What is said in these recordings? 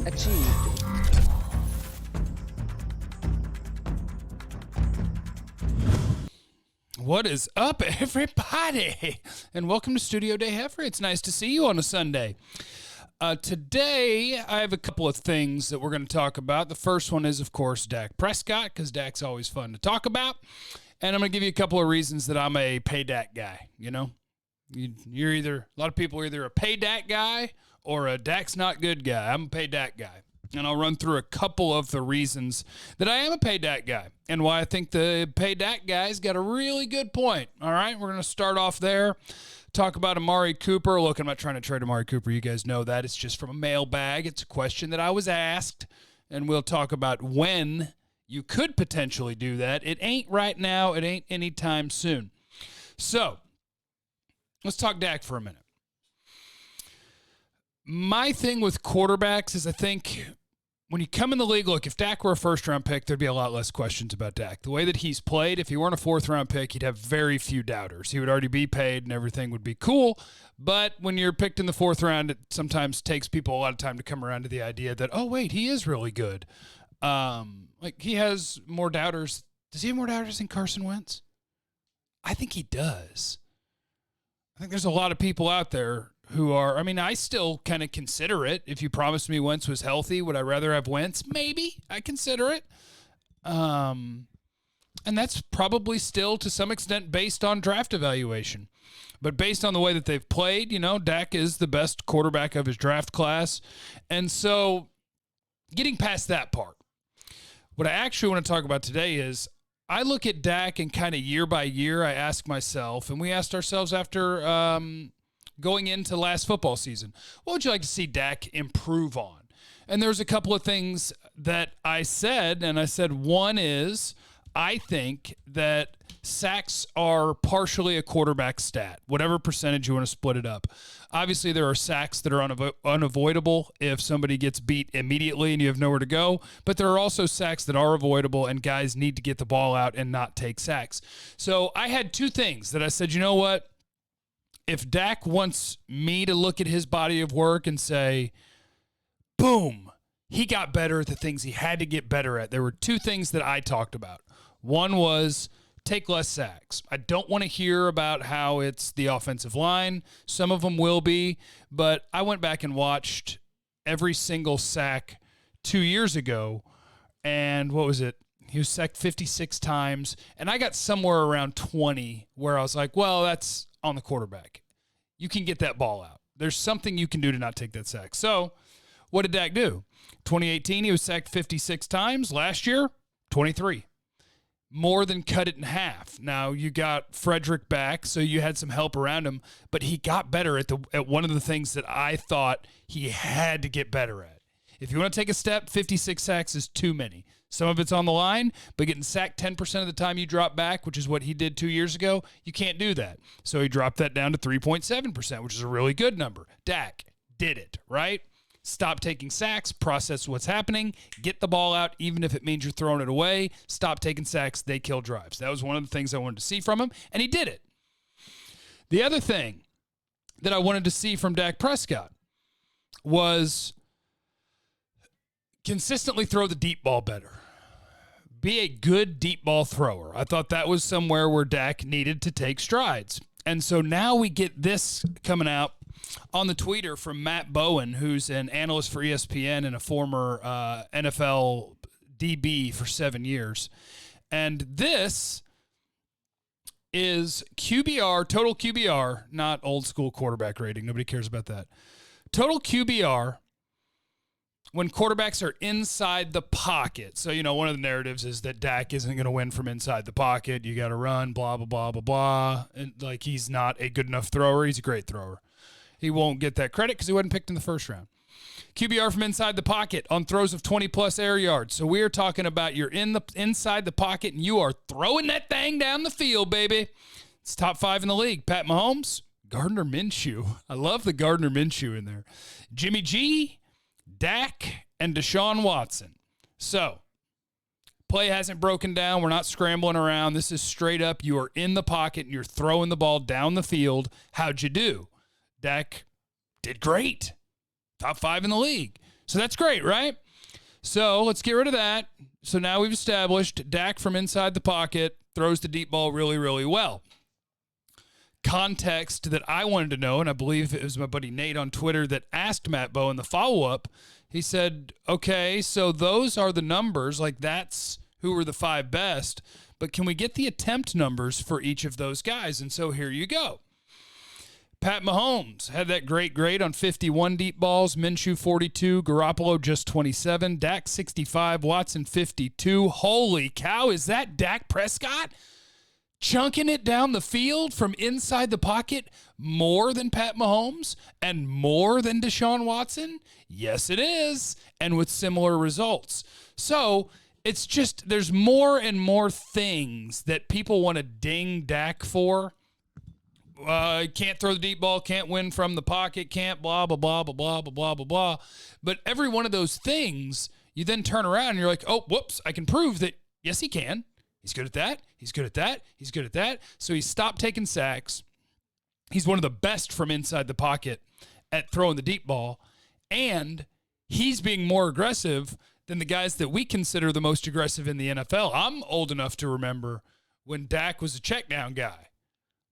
Achieved. What is up, everybody? And welcome to Studio Day Heifer. It's nice to see you on a Sunday. Today, I have a couple of things that we're going to talk about. The first one is, of course, Dak Prescott, because Dak's always fun to talk about. And I'm going to give you a couple of reasons that I'm a pay Dak guy, you know? You're either, a lot of people are either a pay Dak guy or a Dak's not good guy. I'm a pay Dak guy. And I'll run through a couple of the reasons that I am a pay Dak guy and why I think the pay Dak guy's got a really good point. All right, we're going to start off there. Talk about Amari Cooper. Look, I'm not trying to trade Amari Cooper. You guys know that. It's just from a mailbag. It's a question that I was asked, and we'll talk about when you could potentially do that. It ain't right now. It ain't anytime soon. So let's talk Dak for a minute. My thing with quarterbacks is I think when you come in the league, look, if Dak were a first-round pick, there'd be a lot less questions about Dak. The way that he's played, if he weren't a fourth-round pick, he'd have very few doubters. He would already be paid and everything would be cool. But when you're picked in the fourth round, it sometimes takes people a lot of time to come around to the idea that, oh, wait, he is really good. Like, he has more doubters. Does he have more doubters than Carson Wentz? I think he does. I think there's a lot of people out there who are, I mean, I still kind of consider it. If you promised me Wentz was healthy, would I rather have Wentz? Maybe. I consider it. And that's probably still to some extent based on draft evaluation. But based on the way that they've played, you know, Dak is the best quarterback of his draft class. And so getting past that part, what I actually want to talk about today is I look at Dak and kind of year by year, I ask myself, and we asked ourselves after going into last football season, what would you like to see Dak improve on? And there's a couple of things that I said, and I said one is I think that sacks are partially a quarterback stat, whatever percentage you want to split it up. Obviously, there are sacks that are unavoidable if somebody gets beat immediately and you have nowhere to go, but there are also sacks that are avoidable and guys need to get the ball out and not take sacks. So I had two things that I said, you know what? If Dak wants me to look at his body of work and say, boom, he got better at the things he had to get better at, there were two things that I talked about. One was take less sacks. I don't want to hear about how it's the offensive line. Some of them will be, but I went back and watched every single sack 2 years ago, and what was it? He was sacked 56 times, and I got somewhere around 20 where I was like, well, that's on the quarterback. You can get that ball out. There's something you can do to not take that sack. So what did Dak do? 2018, he was sacked 56 times. Last year, 23. More than cut it in half. Now, you got Frederick back, so you had some help around him, but he got better at one of the things that I thought he had to get better at. If you want to take a step, 56 sacks is too many. Some of it's on the line, but getting sacked 10% of the time you drop back, which is what he did 2 years ago, you can't do that. So he dropped that down to 3.7%, which is a really good number. Dak did it, right? Stop taking sacks, process what's happening, get the ball out, even if it means you're throwing it away. Stop taking sacks, they kill drives. That was one of the things I wanted to see from him, and he did it. The other thing that I wanted to see from Dak Prescott was consistently throw the deep ball better. Be a good deep ball thrower. I thought that was somewhere where Dak needed to take strides. And so now we get this coming out on the tweeter from Matt Bowen, who's an analyst for ESPN and a former NFL DB for 7 years. And this is QBR, total QBR, not old school quarterback rating. Nobody cares about that. Total QBR when quarterbacks are inside the pocket. So, you know, one of the narratives is that Dak isn't going to win from inside the pocket. You got to run, blah, blah, blah, blah, blah. And like, he's not a good enough thrower. He's a great thrower. He won't get that credit because he wasn't picked in the first round. QBR from inside the pocket on throws of 20-plus air yards. So we are talking about you're inside the pocket and you are throwing that thing down the field, baby. It's top 5 in the league. Pat Mahomes, Gardner Minshew. I love the Gardner Minshew in there. Jimmy G, Dak, and Deshaun Watson. So, play hasn't broken down. We're not scrambling around. This is straight up. You are in the pocket and you're throwing the ball down the field. How'd you do? Dak did great. top 5 in the league. So that's great, right? So let's get rid of that. So now we've established Dak from inside the pocket throws the deep ball really, really well. Context that I wanted to know, and I believe it was my buddy Nate on Twitter that asked Matt Bowen the follow-up. He said, okay, so those are the numbers, like that's who were the 5 best, but can we get the attempt numbers for each of those guys? And so here you go. Pat Mahomes had that great grade on 51 deep balls, Minshew 42, Garoppolo just 27, Dak 65, Watson 52. Holy cow, is that Dak Prescott? Chunking it down the field from inside the pocket more than Pat Mahomes and more than Deshaun Watson? Yes, it is, and with similar results. So it's just there's more and more things that people want to ding Dak for. Can't throw the deep ball, can't win from the pocket, can't blah, blah, blah, blah, blah, blah, blah, blah, blah. But every one of those things, you then turn around and you're like, oh, whoops, I can prove that, yes, he can. He's good at that. He's good at that. He's good at that. So he stopped taking sacks. He's one of the best from inside the pocket at throwing the deep ball. And he's being more aggressive than the guys that we consider the most aggressive in the NFL. I'm old enough to remember when Dak was a check down guy.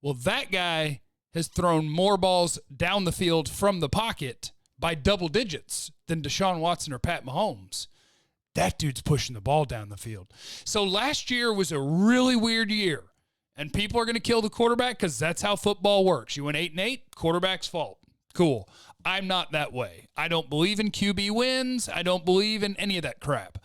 Well, that guy has thrown more balls down the field from the pocket by double digits than Deshaun Watson or Pat Mahomes. That dude's pushing the ball down the field. So last year was a really weird year, and people are going to kill the quarterback because that's how football works. You went 8-8, quarterback's fault. Cool. I'm not that way. I don't believe in QB wins. I don't believe in any of that crap.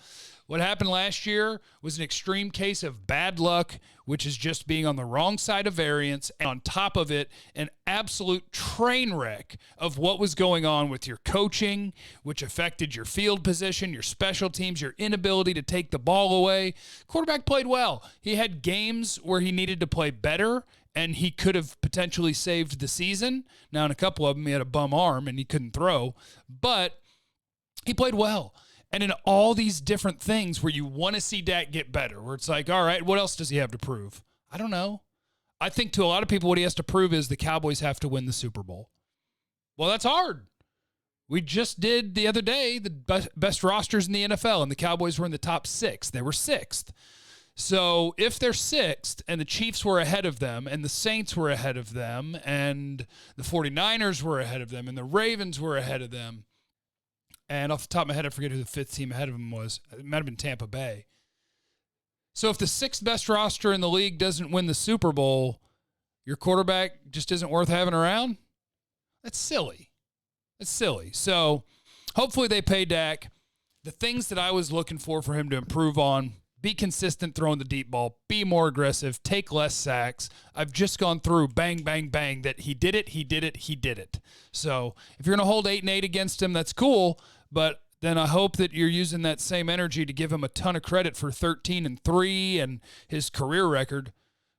What happened last year was an extreme case of bad luck, which is just being on the wrong side of variance, and on top of it, an absolute train wreck of what was going on with your coaching, which affected your field position, your special teams, your inability to take the ball away. Quarterback played well. He had games where he needed to play better, and he could have potentially saved the season. Now, in a couple of them, he had a bum arm, and he couldn't throw, but he played well. And in all these different things where you want to see Dak get better, where it's like, all right, what else does he have to prove? I don't know. I think to a lot of people what he has to prove is the Cowboys have to win the Super Bowl. Well, that's hard. We just did the other day the best rosters in the NFL, and the Cowboys were in the top 6. They were 6th. So if they're 6th and the Chiefs were ahead of them and the Saints were ahead of them and the 49ers were ahead of them and the Ravens were ahead of them, and off the top of my head, I forget who the 5th team ahead of him was. It might have been Tampa Bay. So if the 6th best roster in the league doesn't win the Super Bowl, your quarterback just isn't worth having around? That's silly. That's silly. So hopefully they pay Dak. The things that I was looking for him to improve on, be consistent throwing the deep ball, be more aggressive, take less sacks. I've just gone through bang, bang, bang that he did it, he did it, he did it. So if you're going to hold 8-8 against him, that's cool, but then I hope that you're using that same energy to give him a ton of credit for 13-3 and his career record,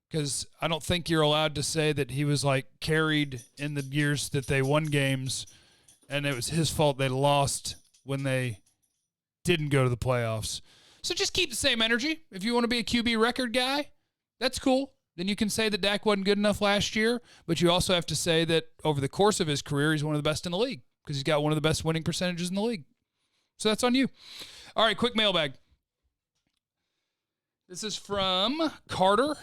because I don't think you're allowed to say that he was like carried in the years that they won games and it was his fault they lost when they didn't go to the playoffs. So just keep the same energy. If you want to be a QB record guy, that's cool. Then you can say that Dak wasn't good enough last year, but you also have to say that over the course of his career, he's one of the best in the league because he's got one of the best winning percentages in the league. So that's on you. All right, quick mailbag. This is from Carter.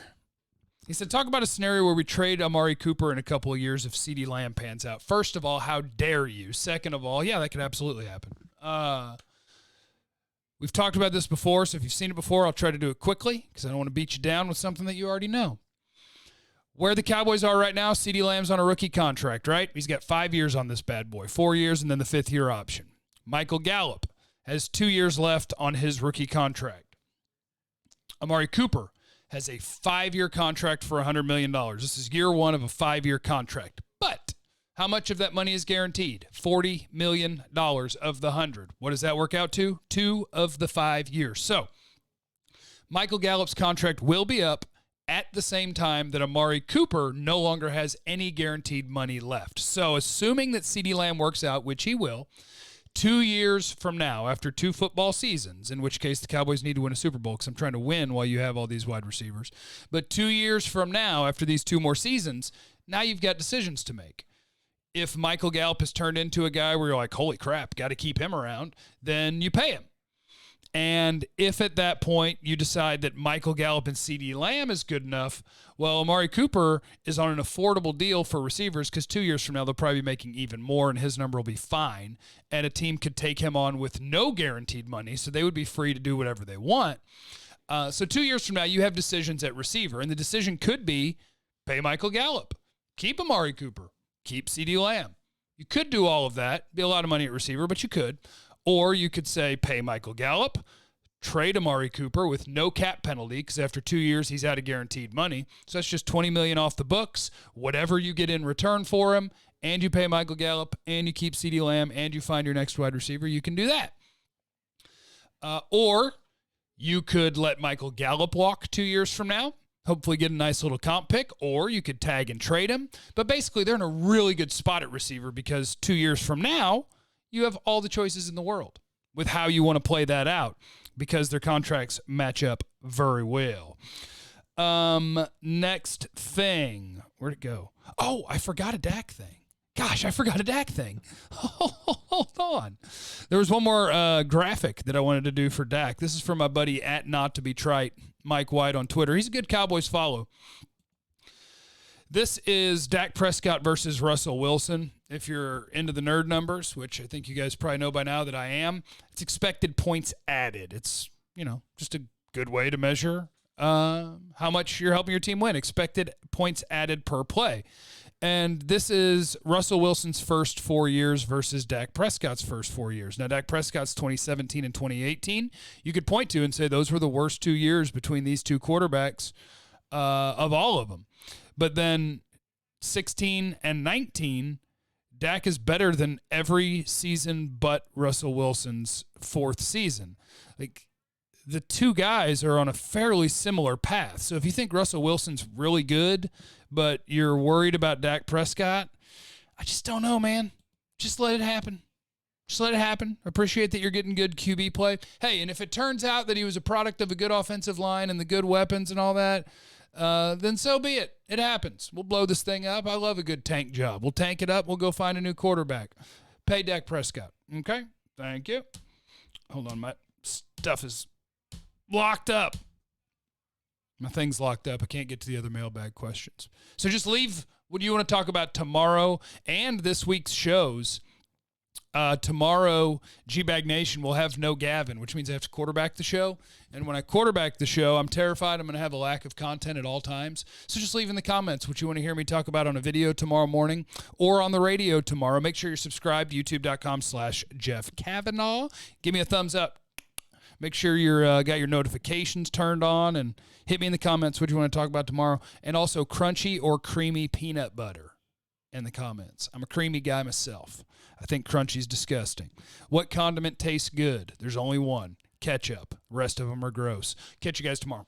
He said, talk about a scenario where we trade Amari Cooper in a couple of years if CeeDee Lamb pans out. First of all, how dare you? Second of all, yeah, that could absolutely happen. We've talked about this before, so if you've seen it before, I'll try to do it quickly because I don't want to beat you down with something that you already know. Where the Cowboys are right now, CeeDee Lamb's on a rookie contract, right? He's got 5 years on this bad boy, 4 years and then the 5th year option. Michael Gallup has 2 years left on his rookie contract. Amari Cooper has a 5-year contract for $100 million. This is year 1 of a 5-year contract. But how much of that money is guaranteed? $40 million of the 100. What does that work out to? 2 of the 5 years. So Michael Gallup's contract will be up at the same time that Amari Cooper no longer has any guaranteed money left. So assuming that CeeDee Lamb works out, which he will, 2 years from now, after 2 football seasons, in which case the Cowboys need to win a Super Bowl because I'm trying to win while you have all these wide receivers. But 2 years from now, after these 2 more seasons, now you've got decisions to make. If Michael Gallup has turned into a guy where you're like, holy crap, got to keep him around, then you pay him. And if at that point you decide that Michael Gallup and CeeDee Lamb is good enough, well, Amari Cooper is on an affordable deal for receivers because 2 years from now they'll probably be making even more and his number will be fine. And a team could take him on with no guaranteed money, so they would be free to do whatever they want. So 2 years from now you have decisions at receiver, and the decision could be pay Michael Gallup, keep Amari Cooper, keep CeeDee Lamb. You could do all of that. Be a lot of money at receiver, but you could. Or you could say pay Michael Gallup, trade Amari Cooper with no cap penalty because after 2 years he's out of guaranteed money. So that's just $20 million off the books. Whatever you get in return for him, and you pay Michael Gallup, and you keep CeeDee Lamb, and you find your next wide receiver, you can do that. Or you could let Michael Gallup walk 2 years from now, hopefully get a nice little comp pick, or you could tag and trade him. But basically they're in a really good spot at receiver because 2 years from now, you have all the choices in the world with how you want to play that out because their contracts match up very well. Next thing. Where'd it go? Oh, I forgot a Dak thing. Gosh, I forgot a Dak thing. Hold on. There was one more graphic that I wanted to do for Dak. This is from my buddy at Not To Be Trite, Mike White on Twitter. He's a good Cowboys follow. This is Dak Prescott versus Russell Wilson. If you're into the nerd numbers, which I think you guys probably know by now that I am, it's expected points added. It's, just a good way to measure how much you're helping your team win. Expected points added per play. And this is Russell Wilson's first 4 years versus Dak Prescott's first 4 years. Now, Dak Prescott's 2017 and 2018, you could point to and say those were the worst 2 years between these two quarterbacks of all of them. But then 16 and 19, Dak is better than every season but Russell Wilson's fourth season. Like, the two guys are on a fairly similar path. So if you think Russell Wilson's really good, but you're worried about Dak Prescott, I just don't know, man. Just let it happen. Just let it happen. Appreciate that you're getting good QB play. Hey, and if it turns out that he was a product of a good offensive line and the good weapons and all that, then so be it. It happens. We'll blow this thing up. I love a good tank job. We'll tank it up. We'll go find a new quarterback. Pay Dak Prescott. Okay? Thank you. Hold on. My stuff is locked up. My thing's locked up. I can't get to the other mailbag questions. So just leave what you want to talk about tomorrow and this week's shows. Tomorrow, G-Bag Nation will have no Gavin, which means I have to quarterback the show. And when I quarterback the show, I'm terrified I'm going to have a lack of content at all times. So just leave in the comments what you want to hear me talk about on a video tomorrow morning or on the radio tomorrow. Make sure you're subscribed to youtube.com/Jeff Kavanaugh. Give me a thumbs up. Make sure you're got your notifications turned on, and hit me in the comments what you want to talk about tomorrow. And also crunchy or creamy peanut butter in the comments. I'm a creamy guy myself. I think crunchy's disgusting. What condiment tastes good? There's only one. Ketchup. The rest of them are gross. Catch you guys tomorrow.